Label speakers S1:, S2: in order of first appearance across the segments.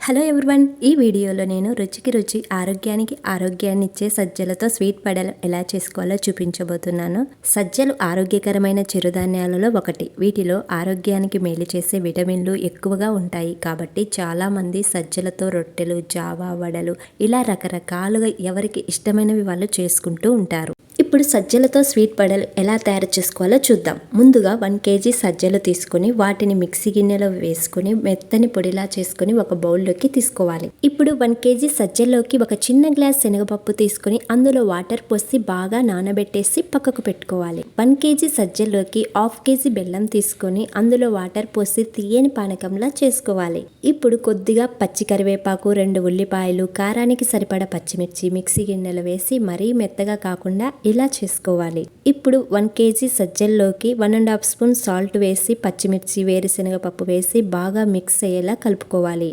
S1: Hello everyone, ఈ వీడియోలో నేను రుచికి రుచి ఆరోగ్యానికి ఆరోగ్యాన్ని ఇచ్చే సజ్జలతో స్వీట్ వడలు ఎలా చేసుకోవాలో చూపించబోతున్నాను. సజ్జలు ఆరోగ్యకరమైన చిరుధాన్యాలలో ఒకటి. వీటిలో ఆరోగ్యానికి మేలు చేసే విటమిన్లు ఎక్కువగా ఉంటాయి. కాబట్టి చాలామంది సజ్జలతో రొట్టెలు, జావా, వడలు ఇలా రకరకాలుగా ఎవరికి ఇష్టమైనవి వాళ్ళు చేసుకుంటూ ఉంటారు. ఇప్పుడు సజ్జలతో స్వీట్ వడలు ఎలా తయారు చేసుకోవాలో చూద్దాం. ముందుగా 1 kg సజ్జలు తీసుకుని వాటిని మిక్సీ గిన్నెలో వేసుకుని మెత్తని పొడిలా చేసుకుని ఒక బౌల్లోకి తీసుకోవాలి. ఇప్పుడు 1 kg సజ్జల్లోకి ఒక చిన్న గ్లాస్ శనగపప్పు తీసుకుని అందులో వాటర్ పోసి బాగా నానబెట్టేసి పక్కకు పెట్టుకోవాలి. 1 kg సజ్జల్లోకి 1/2 kg బెల్లం తీసుకొని అందులో వాటర్ పోసి తీయని పానకంలా చేసుకోవాలి. ఇప్పుడు కొద్దిగా పచ్చి కరివేపాకు, 2 ఉల్లిపాయలు, కారానికి సరిపడా పచ్చిమిర్చి మిక్సీ గిన్నెలో వేసి మరీ మెత్తగా కాకుండా ఇలా చేసుకోవాలి. ఇప్పుడు 1 kg సజ్జల్లోకి 1.5 స్పూన్ సాల్ట్ వేసి పచ్చిమిర్చి, వేరుశనగ పప్పు వేసి బాగా మిక్స్ అయ్యేలా కలుపుకోవాలి.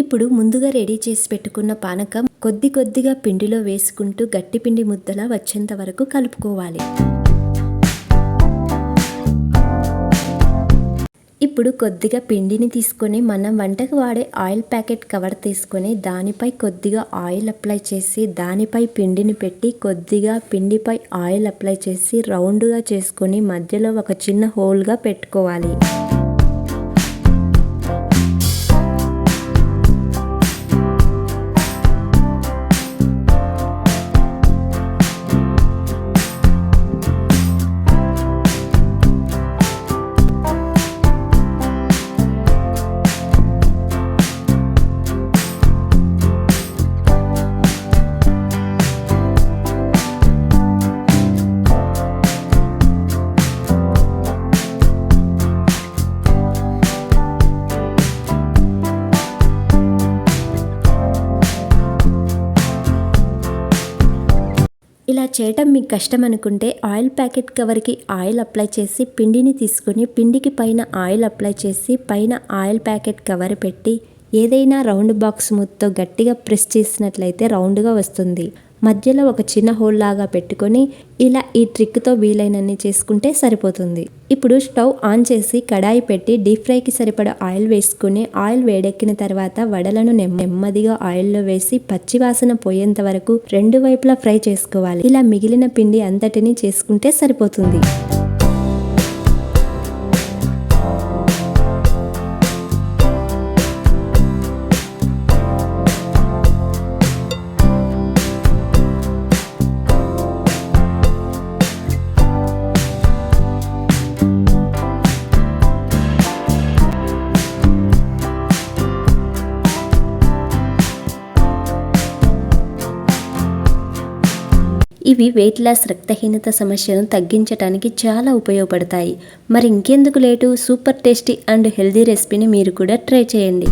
S1: ఇప్పుడు ముందుగా రెడీ చేసి పెట్టుకున్న పానకం కొద్దిగా పిండిలో వేసుకుంటూ గట్టి పిండి ముద్దలా వచ్చేంత వరకు కలుపుకోవాలి. ఇప్పుడు కొద్దిగా పిండిని తీసుకొని మనం వంటకు వాడే ఆయిల్ ప్యాకెట్ కవర్ తీసుకొని దానిపై కొద్దిగా ఆయిల్ అప్లై చేసి దానిపై పిండిని పెట్టి కొద్దిగా పిండిపై ఆయిల్ అప్లై చేసి రౌండ్గా చేసుకొని మధ్యలో ఒక చిన్న హోల్గా పెట్టుకోవాలి. ఇలా చేయటం మీకు కష్టం అనుకుంటే ఆయిల్ ప్యాకెట్ కవర్కి ఆయిల్ అప్లై చేసి పిండిని తీసుకొని పిండికి పైన ఆయిల్ అప్లై చేసి పైన ఆయిల్ ప్యాకెట్ కవర్ పెట్టి ఏదైనా రౌండ్ బాక్స్ మూతతో గట్టిగా ప్రెస్ చేసినట్లయితే రౌండ్గా వస్తుంది. మధ్యలో ఒక చిన్న హోల్ లాగా పెట్టుకొని ఇలా ఈ ట్రిక్తో వీలైనన్ని చేసుకుంటే సరిపోతుంది. ఇప్పుడు స్టవ్ ఆన్ చేసి కడాయి పెట్టి డీప్ ఫ్రైకి సరిపడా ఆయిల్ వేసుకుని ఆయిల్ వేడెక్కిన తర్వాత వడలను నెమ్మదిగా ఆయిల్లో వేసి పచ్చివాసన పోయేంత వరకు 2 వైపులా ఫ్రై చేసుకోవాలి. ఇలా మిగిలిన పిండి అంతటిని చేసుకుంటే సరిపోతుంది. ఇవి వెయిట్ లాస్, రక్తహీనత సమస్యను తగ్గించడానికి చాలా ఉపయోగపడతాయి. మరి ఇంకెందుకు late, super tasty and healthy రెసిపీని మీరు కూడా ట్రై చేయండి.